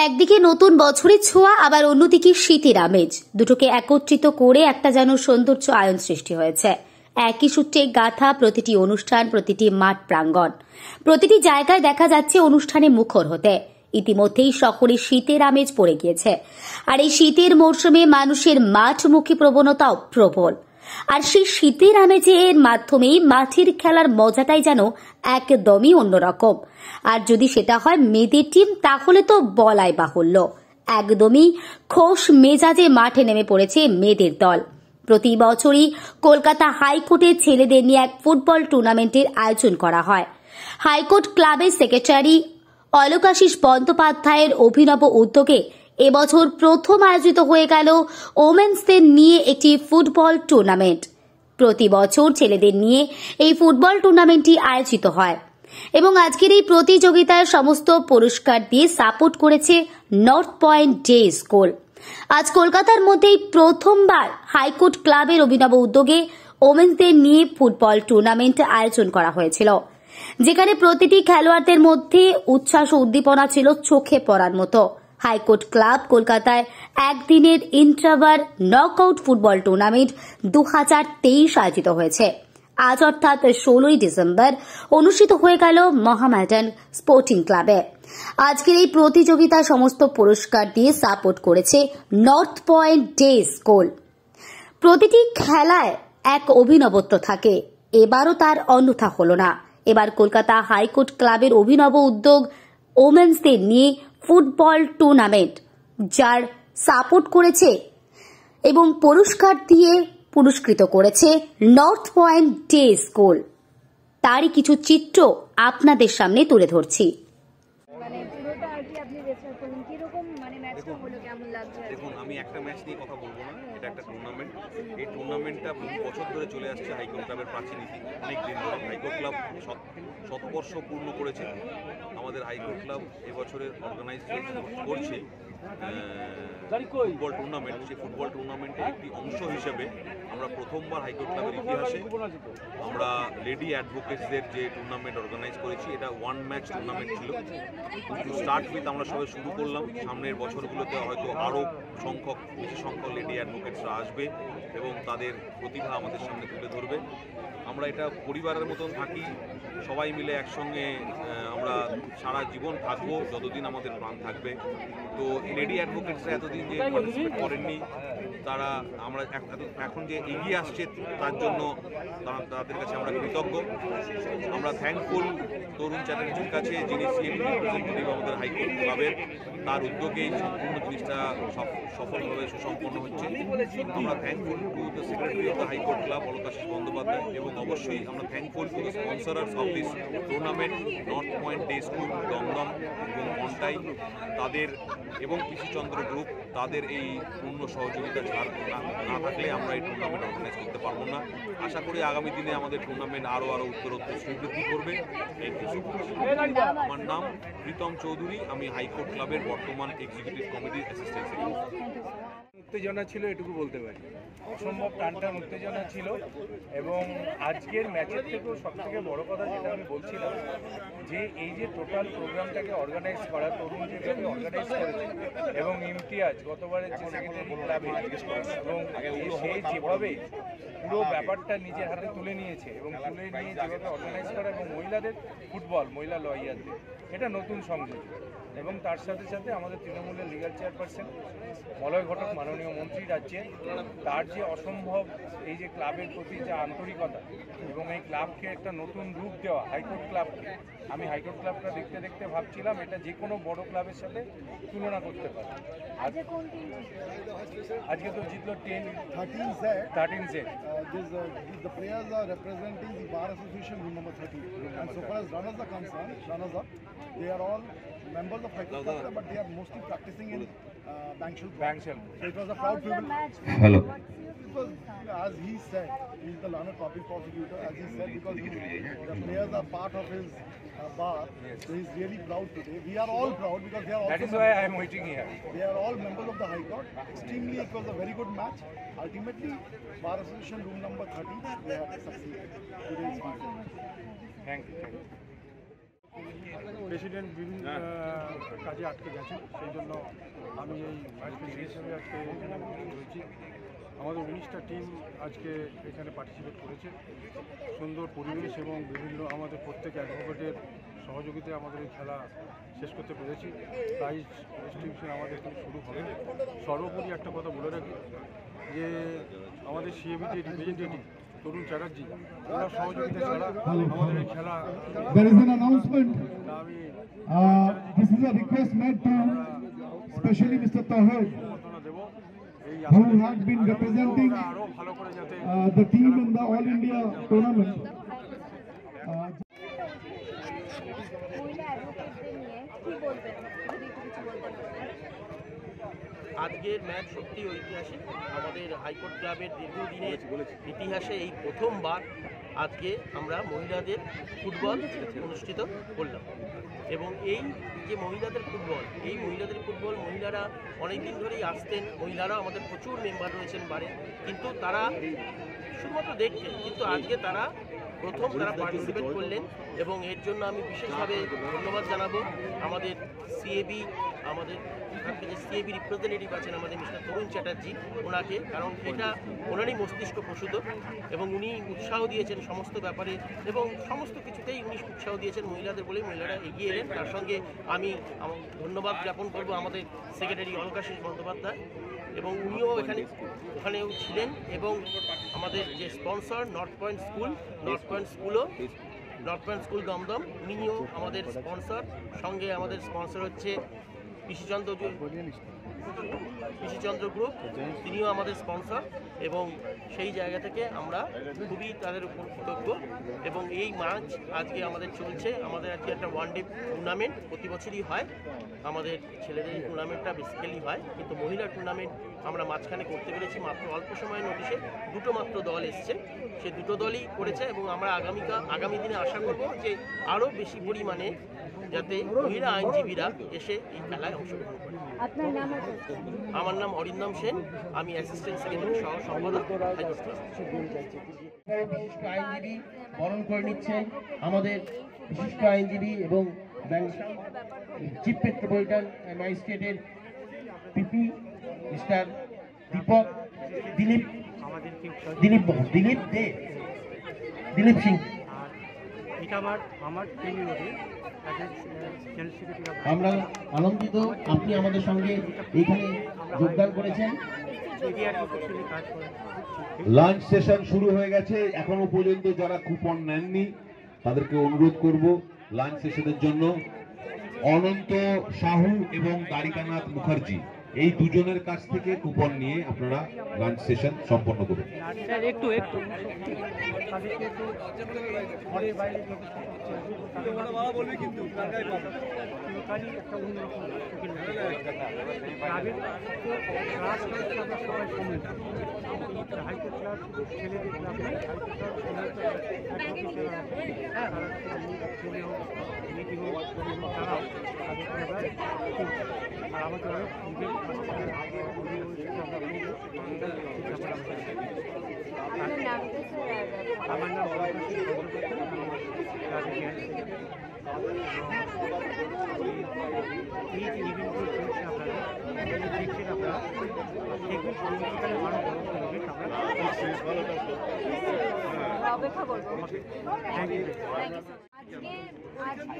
একদিকে নতুন বছরের ছোঁয়া, আবার অন্যদিকে শীতের আমেজ, দুটোকে একত্রিত করে একটা যেন সৌন্দর্য আয়ন সৃষ্টি হয়েছে। একই সূত্রে গাথা প্রতিটি অনুষ্ঠান, প্রতিটি মাঠ প্রাঙ্গণ, প্রতিটি জায়গায় দেখা যাচ্ছে অনুষ্ঠানে মুখর হতে। ইতিমধ্যেই শহরে শীতের আমেজ পড়ে গিয়েছে, আর এই শীতের মরশুমে মানুষের মাঠমুখী প্রবণতাও প্রবল। আর সেই শীতের আমেজের মাধ্যমেই মাঠের খেলার মজাটাই যেন একদমই অন্যরকম। আর যদি সেটা হয় মেয়েদের টিম, তাহলে তো বলাই বাহুল্য, একদমই খোশ মেজাজে মাঠে নেমে পড়েছে মেয়েদের দল। প্রতি বছরই কলকাতা হাইকোর্টে ছেলেদের নিয়ে এক ফুটবল টুর্নামেন্টের আয়োজন করা হয়। হাইকোর্ট ক্লাবের সেক্রেটারি অলোকাশিস বন্দ্যোপাধ্যায়ের অভিনব উদ্যোগে এবছর প্রথম আয়োজিত হয়ে গেল ওমেন্সদের নিয়ে একটি ফুটবল টুর্নামেন্ট। প্রতি বছর ছেলেদের নিয়ে এই ফুটবল টুর্নামেন্টটি আয়োজিত হয় এবং আজকের এই প্রতিযোগিতায় সমস্ত পুরস্কার দিয়ে সাপোর্ট করেছে নর্থ পয়েন্ট ডে স্কুল। আজ কলকাতার মধ্যেই প্রথমবার হাইকোর্ট ক্লাবের অভিনব উদ্যোগে ওমেন্সদের নিয়ে ফুটবল টুর্নামেন্ট আয়োজন করা হয়েছিল, যেখানে প্রতিটি খেলোয়াড়দের মধ্যে উচ্ছ্বাস ও উদ্দীপনা ছিল চোখে পড়ার মতো। হাইকোর্ট ক্লাব কলকাতায় একদিনের ইন্ট্রাভার নকআউট ফুটবল টুর্নামেন্ট 2023 আয়োজিত হয়েছে। আজ অর্থাৎ 16ই ডিসেম্বর অনুষ্ঠিত হয়ে গেল মহামেডান স্পোর্টিং ক্লাবে। আজকের এই প্রতিযোগিতায় সমস্ত পুরস্কার দিয়ে সাপোর্ট করেছে নর্থ পয়েন্ট ডে স্কুল। প্রতিটি খেলায় এক অভিনবত্ব থাকে, এবারও তার অন্যথা হল না। এবার কলকাতা হাইকোর্ট ক্লাবের অভিনব উদ্যোগ ওমেন্সদের নিয়ে ফুটবল টুর্নামেন্ট, যার সাপোর্ট করেছে এবং পুরস্কার দিয়ে পুরস্কৃত করেছে নর্থ পয়েন্ট ডে স্কুল। তারই কিছু চিত্র আপনাদের সামনে তুলে ধরছি। দেখুন, আমি একটা ম্যাচ নিয়ে কথা বলবো না, এটা একটা টুর্নামেন্ট। এই টুর্নামেন্টটা বহু বছর ধরে চলে আসছে হাইকোর্ট ক্লাবের প্রাচীনীতি। অনেক দিন ধরে হাইকোর্ট ক্লাব শতবর্ষ পূর্ণ করেছে। আমাদের হাইকোর্ট ক্লাব এবছরের অর্গানাইজ করছে ফুটবল টুর্নামেন্ট। সেই ফুটবল টুর্নামেন্টের একটি অংশ হিসেবে আমরা প্রথমবার হাইকোর্ট ক্লাবের ইতিহাসে আমরা লেডি অ্যাডভোকেটসদের যে টুর্নামেন্ট অর্গানাইজ করেছি, এটা ওয়ান ম্যাচ টুর্নামেন্ট ছিল। টু স্টার্ট উইথ আমরা সবাই শুরু করলাম। সামনের বছরগুলোতে হয়তো আরও বেশি সংখ্যক লেডি অ্যাডভোকেটসরা আসবে এবং তাদের প্রতিভা আমাদের সামনে তুলে ধরবে। আমরা এটা পরিবারের মতন থাকি, সবাই মিলে একসঙ্গে আমরা সারা জীবন থাকবো, যতদিন আমাদের প্রাণ থাকবে। তো লেডি অ্যাডভোকেটসরা এতদিন যে পার্টিসিপেট করেননি, তারা আমরা এখন যে এগিয়ে আসছে তার জন্য তাদের কাছে আমরা কৃতজ্ঞ। আমরা থ্যাঙ্কফুল তরুণ চ্যাটার্জির কাছে, যিনি সিএম রিপ্রেজেন্টেটিভ আমাদের হাইকোর্ট ক্লাবের। তার উদ্যোগেই সম্পূর্ণ জিনিসটা সফলভাবে সুসম্পন্ন হচ্ছে। আমরা thankful to the secretary of the high court club অলোকাশিস Bandyopadhyay, এবং অবশ্যই আমরা thankful to the স্পন্সরার্স of this tournament, north point day school, Dumdum এবং কন্টাই, তাদের এবং কৃষিচন্দ্র গ্রুপ। তাদের এই পূর্ণ সহযোগিতা না থাকলে আমরা এই টুর্নামেন্ট অর্গানাইজ করতে পারবো না। আশা করি আগামী দিনে আমাদের টুর্নামেন্ট আরও উত্তরোত্তর শ্রীবৃদ্ধি করবে। আমার নাম প্রীতম চৌধুরী, আমি হাইকোর্ট ক্লাবের বর্তমান এক্সিকিউটিভ কমিটির অ্যাসিস্ট্যান্ট সেক্রেটারি। উত্তেজনা ছিল, এটুকু বলতে পারি। অসম্ভব টানটান উত্তেজনা ছিল, এবং আজকের ম্যাচের থেকেও সবথেকে বড় কথা যেটা আমি বলছিলাম, যে এই যে টোটাল প্রোগ্রামটাকে অর্গানাইজ করা, তরুণ যেভাবে অর্গানাইজ করেছে, এবং ইমতিয়াজ গতবারের যে সেক্রেটারি ক্লাবে, এবং সে যেভাবে পুরো ব্যাপারটা নিজের হাতে তুলে নিয়েছে এবং তুলে নিয়ে যেভাবে অর্গানাইজ করা, এবং মহিলাদের ফুটবল, মহিলা লয়ারদের, এটা নতুন সংযোগ। এবং তার সাথে সাথে আমাদের তৃণমূলের লিগাল চেয়ারপারসন মলয় ঘটক, মাননীয় মন্ত্রী রাজ্যের, তার যে অসম্ভব এই যে ক্লাবের প্রতি যে আন্তরিকতা, এবং এই ক্লাবকে একটা নতুন রূপ দেওয়া হাইকোর্ট ক্লাবকে। আমি হাইকোর্ট ক্লাবটা দেখতে দেখতে ভাবছিলাম এটা যে কোনো বড় ক্লাবের সাথে তুলনা করতে পারে। আজকে তো জিতলো 13Z. The players are representing the Bar Association room number 13. And so far as runners are concerned, they are all members of Haikot Club, but they are mostly practicing in Bankshal. So it was a proud privilege. Hello. Because as he said, he is the learned public prosecutor, as he said, because the players are part of his bar, so he is really proud today. We are all proud because they are also That is why I am waiting here. They are all members of the High Court. Extremely, it was a very good match. Ultimately, Bar Association room number 30, they have succeeded. Today is fine. Thank you. President বিভিন্ন কাজে আটকে গেছেন, সেই জন্য আমি এই vice president হিসেবে আজকে এখানে রয়েছি। আমাদের 19টা টিম আজকে এখানে পার্টিসিপেট করেছে। সুন্দর পরিবেশ এবং বিভিন্ন আমাদের প্রত্যেক অ্যাডভোকেটের সহযোগিতায় আমাদের এই খেলা শেষ করতে পেরেছি। প্রাইজ ডিস্ট্রিবিউশন আমাদের এখানে শুরু হবে। সর্বোপরি একটা কথা বলে রাখি যে আমাদের সিএবিটি রিপ্রেজেন্টেটিভ তরুণ চ্যাটার্জি, ওনার সহযোগিতা ছাড়া আমাদের এই খেলা There is an announcement. আমি This is a request made to especially Mr. Tahir, সম্বর্ধনা দেব। এই who had been representing আরও ভালো করে যাতে the team in the All India tournament. মহিলা অ্যাডভোকেটদের নিয়ে কি বলবেন, যদি একটু কিছু বলতেন? আজকের ম্যাচ সত্যি ঐতিহাসিক। আমাদের হাইকোর্ট ক্লাবের দীর্ঘদিনের ইতিহাসে এই প্রথমবার আজকে আমরা মহিলাদের ফুটবল অনুষ্ঠিত করলাম। এবং এই যে মহিলাদের ফুটবল, এই মহিলাদের ফুটবল মহিলারা অনেক দিন ধরেই আসতেন। মহিলারা আমাদের প্রচুর মেম্বার রয়েছেন বারে, কিন্তু তারা শুধুমাত্র দেখতেন, কিন্তু আজকে তারা প্রথম তারা পার্টিসিপেট করলেন। এবং এর জন্য আমি বিশেষভাবে ধন্যবাদ জানাবো আমাদের সিএবি, আমাদের এখান থেকে সিএবি রিপ্রেজেন্টেটিভ আছেন আমাদের মিস্টার তরুণ চ্যাটার্জি, ওনাকে, কারণ এটা ওনারই মস্তিষ্ক প্রসূত এবং উনি উৎসাহ দিয়েছেন সমস্ত ব্যাপারে এবং সমস্ত কিছুতেই উনি উৎসাহ দিয়েছেন মহিলাদের বলেই মহিলারা এগিয়ে এলেন। তার সঙ্গে আমি ধন্যবাদ জ্ঞাপন করব আমাদের সেক্রেটারি অলকাশিস বন্দ্যোপাধ্যায়, এবং উনিও ওখানেও ছিলেন। এবং আমাদের যে sponsor North Point school Dum, Dum আমাদের স্পন্সর। সঙ্গে আমাদের স্পন্সর হচ্ছে পিসিচন্দ্র গ্রুপ, তিনিও আমাদের স্পন্সর। এবং সেই জায়গা থেকে আমরা খুবই তাদের উপর কৃতজ্ঞ। এবং এই ম্যাচ আজকে আমাদের চলছে। আমাদের আজকে একটা ওয়ানডে টুর্নামেন্ট প্রতি বছরই হয়। আমাদের ছেলেদের এই টুর্নামেন্টটা বেসিক্যালি হয়, কিন্তু মহিলা টুর্নামেন্ট আমরা মাঝখানে করতে পেরেছি মাত্র অল্প সময়ের নোটিশে। দুটো মাত্র দল এসছে, সে দুটো দলই করেছে। এবং আমরা আগামী দিনে আশা করব যে আরও বেশি পরিমাণে যাতে মহিলা আইনজীবীরা এসে এই খেলায় অংশগ্রহণ করে। আপনার নাম? আমার নাম অরিন্দম সেন, আমি অ্যাসিস্ট্যান্ট সেক্রেটারি সহ সম্পাদক। বিশিষ্ট আইনজীবী বরণ করে নিচ্ছেন আমাদের বিশিষ্ট আইনজীবী এবং চিফ মেট্রোপলিটন ম্যাজিস্ট্রেটের পিপি মিস্টার দিলীপ সিং। আমরা আনন্দিত আপনি আমাদের সঙ্গে এইখানে যোগদান করেছেন। লাঞ্চ সেশন শুরু হয়ে গেছে। এখনো পর্যন্ত যারা কুপন নেননি তাদেরকে অনুরোধ করব লাঞ্চ সেশনের জন্য। অনন্ত সাহু এবং দ্বারিকানাথ মুখার্জি, এই দুজনের কাছ থেকে কুপন নিয়ে আপনারা লাঞ্চ সেশন সম্পন্ন করুন। আমার নাম অপেক্ষা করবো। আজকে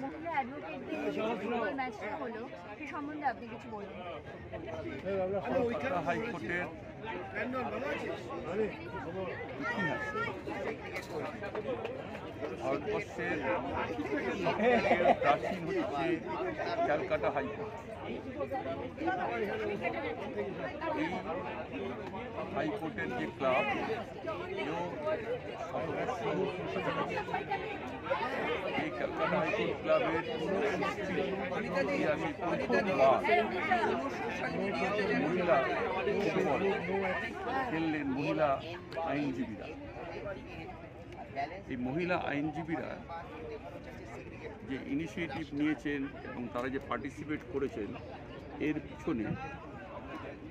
মহিলা অ্যাডভোকেটদের ম্যাচটা হলো, সে সম্বন্ধে আপনি কিছু বলুন। হাইকোর্টের ইতিহাস, ভারতবর্ষের প্রাচীন হচ্ছে ক্যালকাটা হাইকোর্ট। এই হাইকোর্টের যে ক্লাব, এই ক্যালকাটা হাইকোর্ট ক্লাবের ইতিহাসে প্রথমবার মহিলা ফুটবল খেললেন মহিলা আইনজীবীরা। এই মহিলা আইনজীবীরা যে ইনিশিয়েটিভ নিয়েছেন এবং তারা যে পার্টিসিপেট করেছেন, এর পিছনে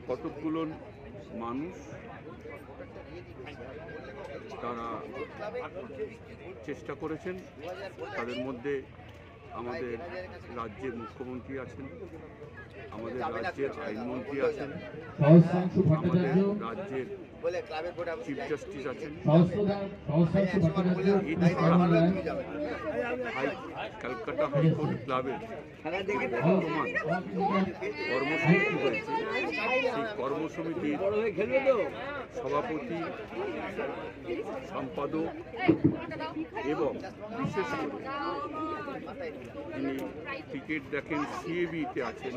কতকগুলো মানুষ তারা চেষ্টা করেছেন। তাদের মধ্যে আমাদের রাজ্যের মুখ্যমন্ত্রী আছেন, আমাদের রাজ্যের আইনমন্ত্রী আছেন, আমাদের রাজ্যের চিফ জাস্টিস আছেন। ক্যালকাটা হাইকোর্ট ক্লাবের বর্তমান কর্মসমিতি হয়েছে, সেই কর্মসমিতির সভাপতি, সম্পাদক এবং বিশেষ করে যিনি ক্রিকেট দেখেন সিএবিতে আছেন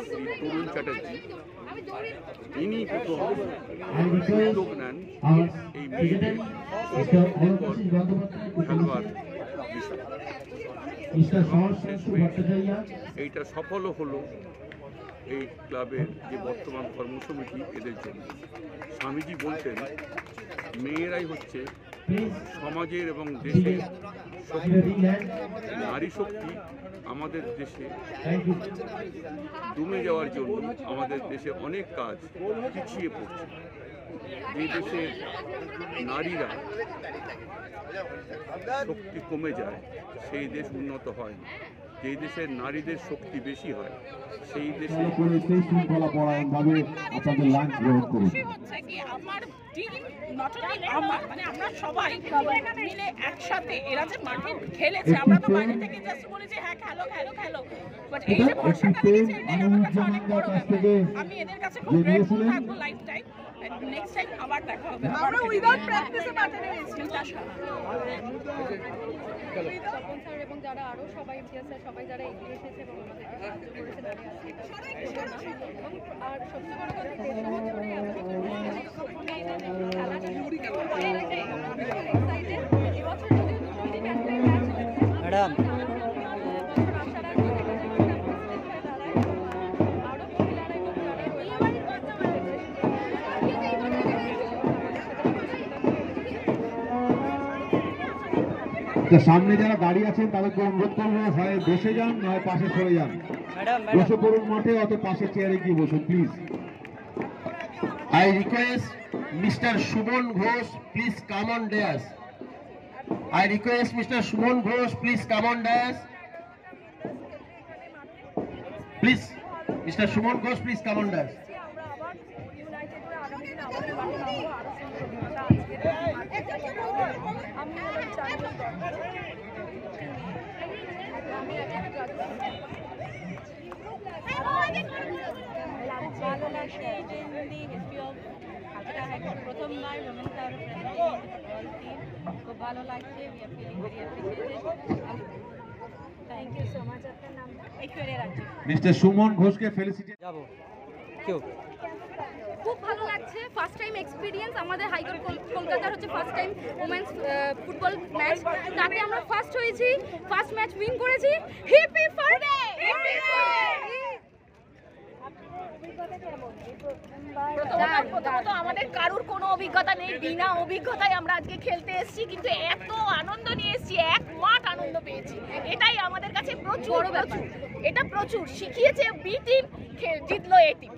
শ্রী তরুণ চ্যাটার্জি, ইনি প্রথম উদ্যোগ নেন এই মেয়েদের খেলবার এইটা সফলও হলো এই ক্লাবের যে বর্তমান কর্মসমিতি এদের জন্য। স্বামীজি বলতেন মেয়েরাই হচ্ছে সমাজের এবং দেশের শক্তি। নারী শক্তি আমাদের দেশে দমে যাওয়ার জন্য আমাদের দেশে অনেক কাজ পিছিয়ে পড়ছে। যে দেশের নারীরা শক্তি কমে যায় সেই দেশ উন্নত হয় না। যেই দেশের নারীদের শক্তি বেশি হয় সেই দেশে শৃঙ্খলাপরায়ণভাবে আপনাদের লাঞ্চ গ্রহণ করুন। আমরা সবাই মিলে একসাথে এরা যে মাঠে খেলেছে, আমরা তো বাইরে থেকে জাস্ট বলেছি হ্যাঁ খেলো খেলো খেলো, বাট এই যে ভরসাটা দিয়েছে এটা আমার কাছে অনেক বড় ব্যাপার। আমি এদের কাছে খুব গ্রেটফুল থাকবো লাইফ টাইম। নেক্সট টাইম আবার দেখা হবে। আমরা উইদাউট প্র্যাকটিসে মাঠে নেমেছি। স্যার এবং যারা আরো সবাই সবাই যারা এগিয়ে এসেছে এবং আমাদেরকে সাহায্য করেছেন, আর সবচেয়ে বড় কথা ম্যাডাম সামনে যারা দাঁড়িয়ে আছেন তাদেরকে অনুরোধ করবো হয় বসে যান নয় পাশে সরে যান। বসে পড়ুন মাঠে, অত পাশে চেয়ারে গিয়ে বসুন please. I request Mr. Shubon Ghosh, please come on dais. I request Mr. Shubon Ghosh, please come on dais. Please, Mr. Shubon Ghosh, please come on dais. ভালো লাগছে প্রথমবার খুব ভালো লাগছে। Thank you so much. আপনার নাম? ঐশ্বরিয়া রাজ্য। Mister Suman ঘোষকে ফেলিসিটেট। যাবো কেউ খুব ভালো লাগছে, ফার্স্ট টাইম এক্সপিরিয়েন্স আমাদের হাইকোর্ট কলকাতার হচ্ছে first time women's football match, তাতে আমরা ফার্স্ট হয়েছি, ফার্স্ট ম্যাচ উইন করেছি। হিপ হিপ ফর প্রথমত আমাদের কারুর কোনো অভিজ্ঞতা নেই, বিনা অভিজ্ঞতায় আমরা আজকে খেলতে এসেছি, কিন্তু এত আনন্দ নিয়ে এসেছি, এক মাঠ আনন্দ পেয়েছি। এটাই আমাদের কাছে প্রচুর প্রচুর, এটা প্রচুর শিখিয়েছে। বি টিম জিতলো এ টিম,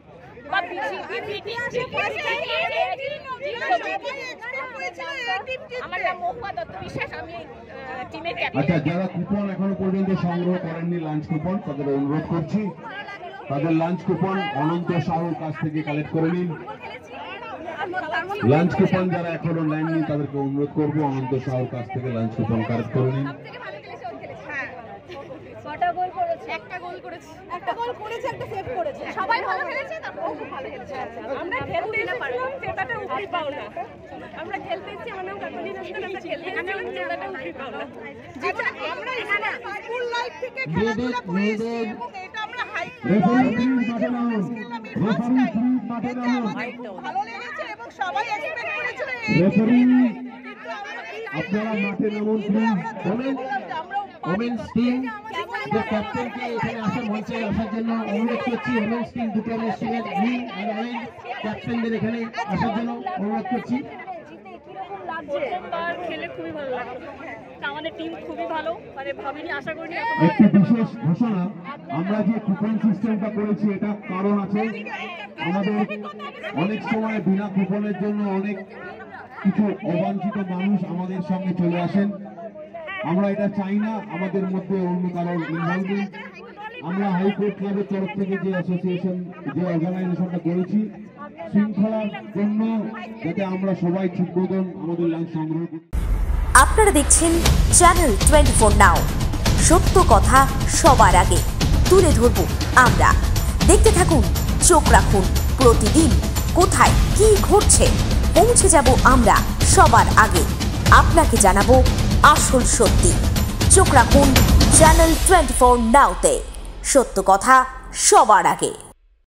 আমার নাম মহুয়া দত্ত বিশ্বাস, আমি টিমের ক্যাপ্টেন। আচ্ছা, যারা কুপন এখনো পর্যন্ত সংগ্রহ করেননি লাঞ্চ কুপন, তাদের অনুরোধ করছি তাদের লাঞ্চ কুপন অনন্ত সাহুর কাছ থেকে কালেক্ট করে নিন। লাঞ্চ কুপন যারা এখনো নেননি তাদেরকে অনুরোধ করবো অনন্ত সাহুর কাছ থেকে লাঞ্চ কুপন কালেক্ট করে নিন। একটা গোল করেছে, একটা সেভ করেছে, সবাই ভালো খেলেছে, তারপর খুব ভালো খেলেছে। আমরা খেলতে এসেছিলাম, জেতাটা উঠি পাও না। আমরা খেলতে এসেছি, আমার নাম কাকলি রাস্তা, আমরা খেলতে এসেছিলাম, জেতাটা উঠি পাও না। যেটা আমরা এখানে স্কুল লাইফ থেকে খেলাধুলা করে এসেছি এবং এটা আমরা হাই ভালো লেগেছে এবং সবাই এক্সপেক্ট করেছিল আপনারা মাঠে নামুন প্লিজ। ওমেন্স টিম যে ক্যাপ্টেনকে এখানে আসার মঞ্চে আসার জন্য অনুরোধ করছি। ওমেন্স টিম দুটো ওমেন্স টিমের গ্রিন আর অরেঞ্জ ক্যাপ্টেনদের এখানে আসার জন্য অনুরোধ করছি। খেলে খুবই ভালো লাগে। তা আমাদের টিম খুবই ভালো, মানে ভাবিনি, আশা করিনি। একটি বিশেষ ঘোষণা, আমরা যে কুপন সিস্টেমটা করেছি এটা কারণ আছে, আমাদের অনেক সময় বিনা কুপনের জন্য অনেক কিছু অবাঞ্ছিত মানুষ আমাদের সঙ্গে চলে আসেন। আমরা এটা চাই না আমাদের মধ্যে অন্য কারোর ইনভলভমেন্ট। আমরা হাইকোর্ট ক্লাবের তরফ থেকে যে অ্যাসোসিয়েশন, যে অর্গানাইজেশনটা করেছি শৃঙ্খলার জন্য, যাতে আমরা সবাই ঠিক মতন আমাদের লাঞ্চ সংগ্রহ করি। আপনারা দেখছেন চ্যানেল 24 নাও, সত্য কথা সবার আগে তুলে ধরব আমরা। দেখতে থাকুন, চোখ রাখুন, প্রতিদিন কোথায় কি ঘটছে পৌঁছে যাব আমরা সবার আগে, আপনাকে জানাবো আসল সত্যি। চোখ রাখুন চ্যানেল 24 নাওতে, সত্য কথা সবার আগে।